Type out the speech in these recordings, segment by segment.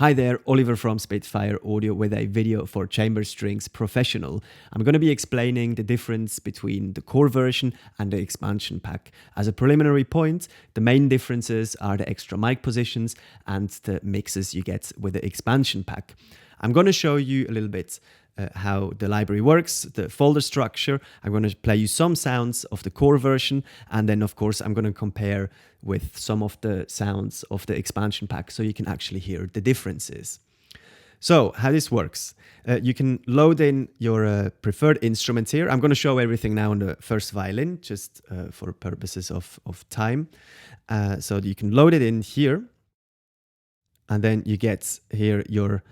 Hi there, Oliver from Spitfire Audio with a video for Chamber Strings Professional. I'm going to be explaining the difference between the core version and the expansion pack. As a preliminary point, the main differences are the extra mic positions and the mixes you get with the expansion pack. I'm going to show you a little bit how the library works, the folder structure. I'm going to play you some sounds of the core version, and then of course I'm going to compare with some of the sounds of the expansion pack so you can actually hear the differences. So how this works, you can load in your preferred instruments here. I'm going to show everything now on the first violin, just for purposes of time. So you can load it in here, and then you get here your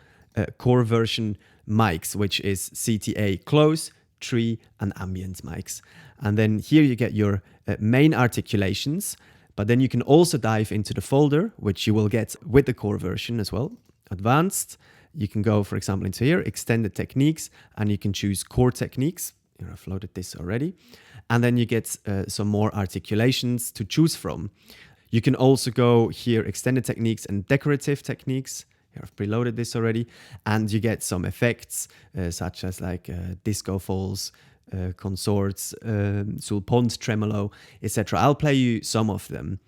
core version mics, which is CTA close, tree, and ambient mics. And then here you get your main articulations, but then you can also dive into the folder, which you will get with the core version as well. Advanced, you can go, for example, into here, extended techniques, and you can choose core techniques. Here, I've loaded this already. And then you get some more articulations to choose from. You can also go here, extended techniques and decorative techniques. Here, I've preloaded this already, and you get some effects such as like disco falls, consorts, sul pont tremolo, etc. I'll play you some of them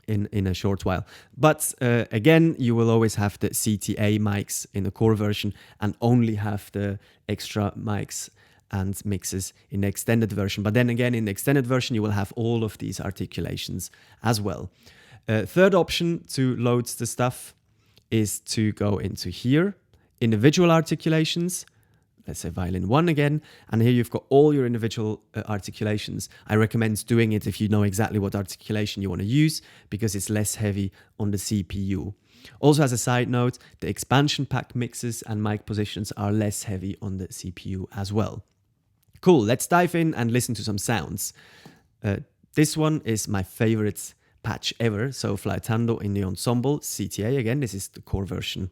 in a short while. But again, you will always have the CTA mics in the core version and only have the extra mics and mixes in the extended version. But then again, in the extended version, you will have all of these articulations as well. Third option to load the stuff is to go into here, individual articulations, let's say violin 1 again, and here you've got all your individual articulations. I recommend doing it if you know exactly what articulation you want to use, because it's less heavy on the CPU. Also, as a side note, the expansion pack mixes and mic positions are less heavy on the CPU as well. Cool, let's dive in and listen to some sounds. This one is my favorite patch ever, so Flautando in the ensemble, CTA again, this is the core version.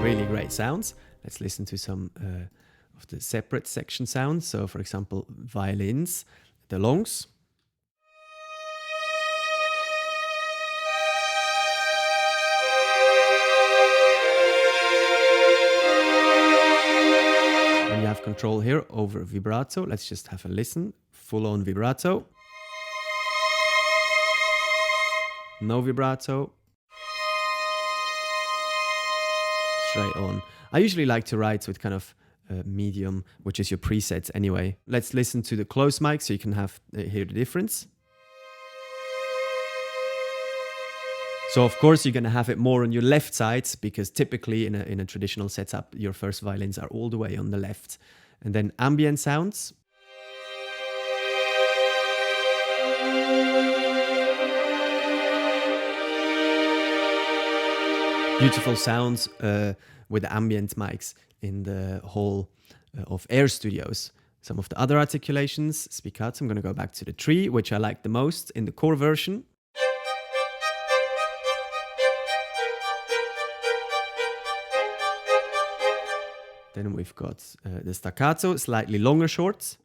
Really great sounds. Let's listen to some of the separate section sounds. So for example, violins, the longs. And you have control here over vibrato. Let's just have a listen. Full on vibrato. No vibrato. Straight on. I usually like to write with kind of medium, which is your presets anyway. Let's listen to the close mic so you can have hear the difference. So of course you're going to have it more on your left side, because typically in a traditional setup your first violins are all the way on the left. And then ambient sounds. Beautiful sounds with the ambient mics in the hall of Air Studios. Some of the other articulations, spiccato, I'm going to go back to the tree, which I like the most in the core version. Then we've got the staccato, slightly longer shorts.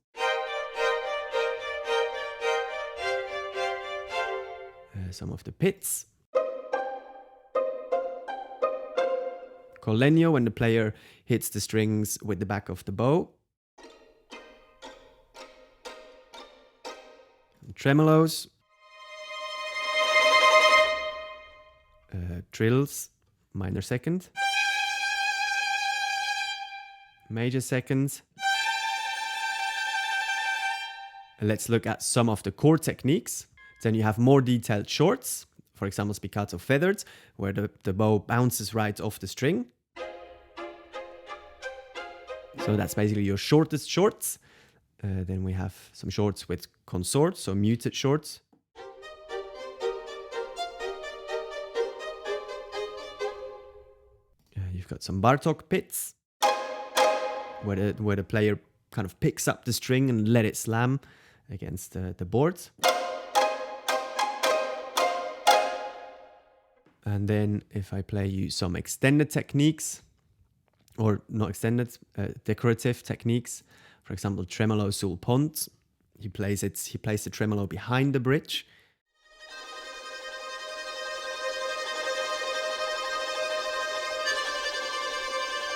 Some of the pits. Col legno, when the player hits the strings with the back of the bow. Tremolos. Trills, minor second. Major seconds. And let's look at some of the core techniques. Then you have more detailed shorts, for example spiccato feathered, where the bow bounces right off the string. So that's basically your shortest shorts. Then we have some shorts with consort, so muted shorts. You've got some Bartok pits, where the player kind of picks up the string and let it slam against the board. And then if I play you some extended techniques, or not extended, decorative techniques, for example, tremolo sul pont, he plays the tremolo behind the bridge.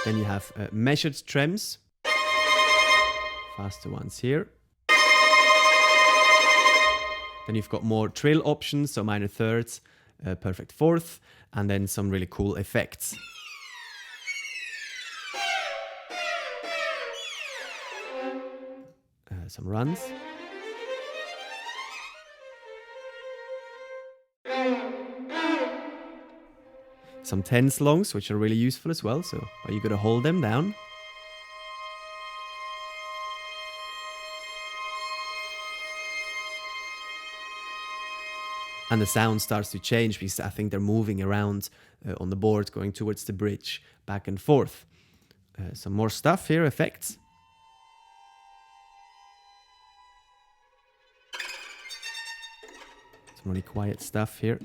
Then you have measured trems, faster ones here. Then you've got more trill options, so minor thirds, perfect fourth, and then some really cool effects. Some runs. Some tense longs, which are really useful as well, so you gotta hold them down. And the sound starts to change because I think they're moving around on the board, going towards the bridge, back and forth. Some more stuff here, effects. Some really quiet stuff here.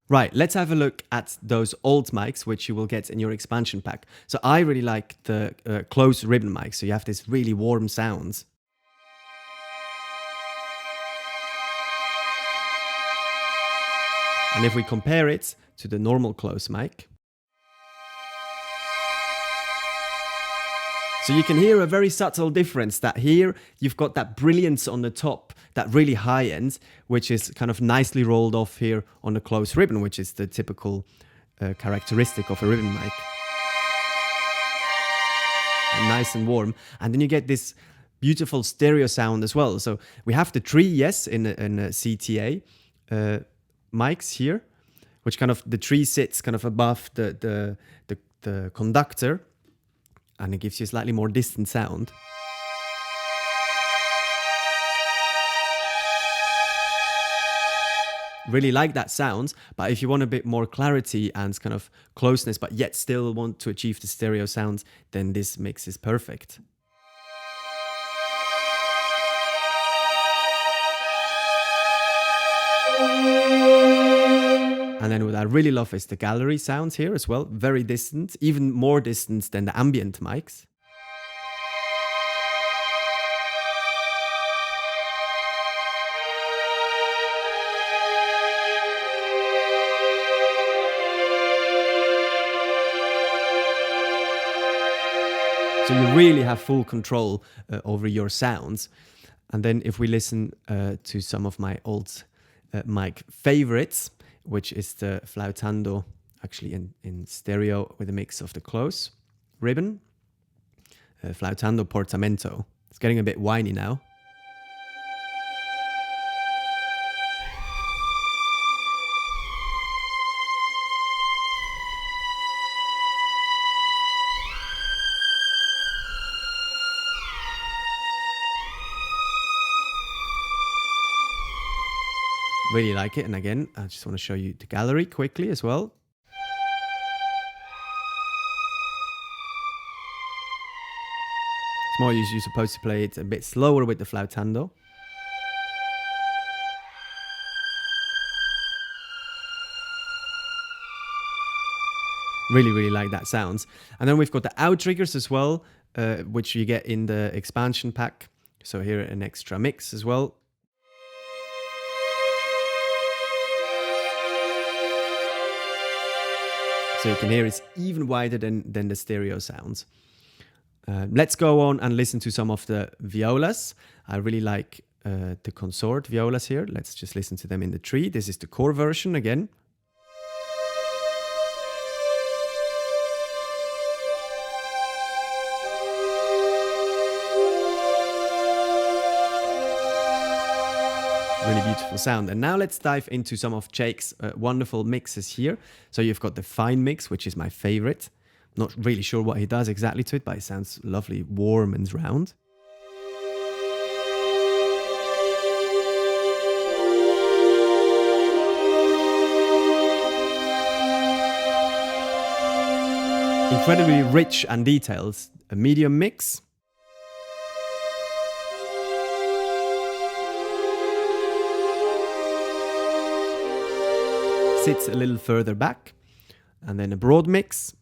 Right, let's have a look at those old mics, which you will get in your expansion pack. So I really like the close ribbon mic, so you have this really warm sounds. And if we compare it to the normal close mic, so you can hear a very subtle difference, that here you've got that brilliance on the top, that really high end, which is kind of nicely rolled off here on the close ribbon, which is the typical characteristic of a ribbon mic. And nice and warm. And then you get this beautiful stereo sound as well. So we have the tree, yes, in a CTA mics here, which kind of, the tree sits kind of above the conductor, and it gives you a slightly more distant sound. Really like that sound, but if you want a bit more clarity and kind of closeness, but yet still want to achieve the stereo sound, then this mix is perfect. And then what I really love is the gallery sounds here as well, very distant, even more distant than the ambient mics. So you really have full control over your sounds. And then if we listen to some of my old mic favorites, which is the flautando, actually in stereo with a mix of the close ribbon, flautando portamento. It's getting a bit whiny now. Really like it. And again, I just want to show you the gallery quickly as well. It's more you're supposed to play it a bit slower with the flautando. Really, really like that sounds. And then we've got the outriggers as well, which you get in the expansion pack. So here an extra mix as well. So you can hear it's even wider than the stereo sounds. Let's go on and listen to some of the violas. I really like the consort violas here. Let's just listen to them in the tree. This is the core version again. Really beautiful sound. And now let's dive into some of Jake's wonderful mixes here. So you've got the fine mix, which is my favorite. Not really sure what he does exactly to it, but it sounds lovely, warm and round. Incredibly rich and detailed. A medium mix. sits a little further back. And then a broad mix.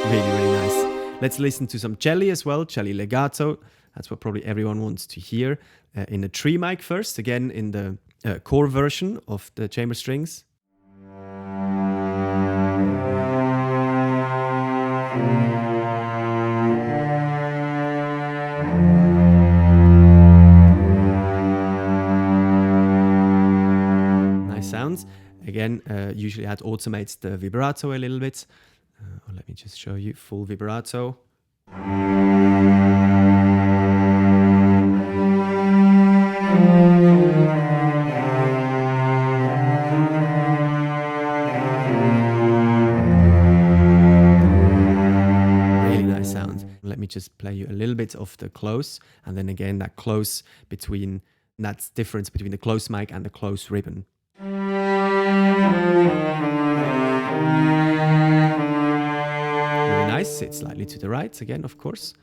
Really, really nice. Let's listen to some cello as well, cello legato. That's what probably everyone wants to hear. In a tree mic first, again in the core version of the chamber strings. Nice sounds. Again, usually that automates the vibrato a little bit. Let me just show you full vibrato. Really nice sound. Let me just play you a little bit of the close, and then again that close between, that's difference between the close mic and the close ribbon. Really nice. It's slightly to the right again, of course.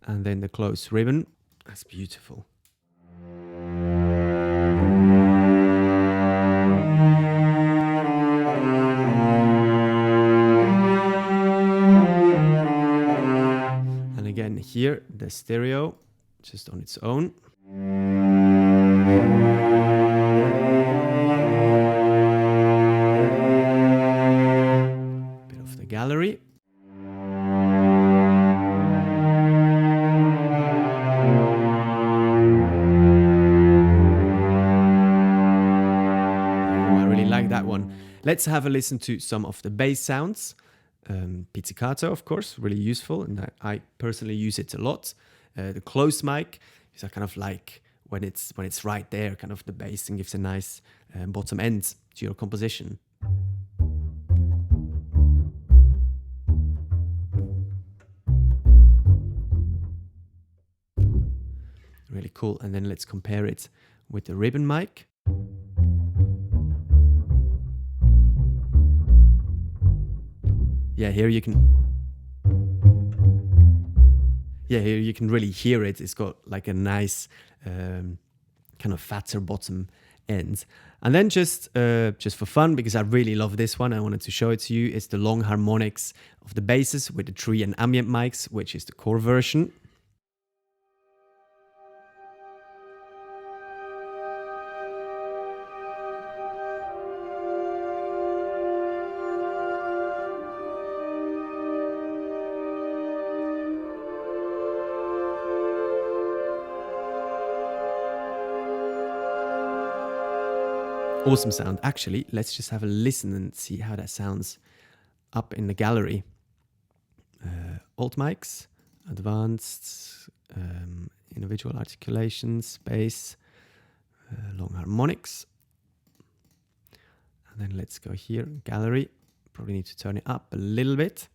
And then the close ribbon. That's beautiful. And again here, the stereo, just on its own. Bit of the gallery. That one. Let's have a listen to some of the bass sounds. Pizzicato, of course, really useful, and I personally use it a lot. The close mic is kind of like when it's right there, kind of the bass, and gives a nice bottom end to your composition. Really cool. And then let's compare it with the ribbon mic. Yeah, here you can really hear it. It's got like a nice kind of fatter bottom end. And then just for fun, because I really love this one, I wanted to show it to you. It's the long harmonics of the basses with the tree and ambient mics, which is the core version. Awesome sound. Actually, let's just have a listen and see how that sounds up in the gallery. Alt mics, advanced, individual articulations, bass, long harmonics. And then let's go here, gallery. Probably need to turn it up a little bit.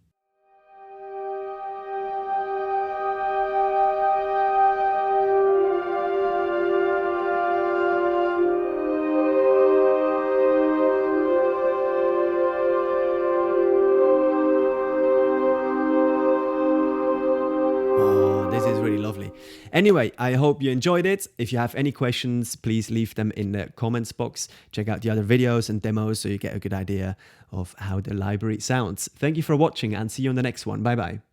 Lovely. Anyway, I hope you enjoyed it. If you have any questions, please leave them in the comments box. Check out the other videos and demos so you get a good idea of how the library sounds. Thank you for watching and see you on the next one. Bye bye.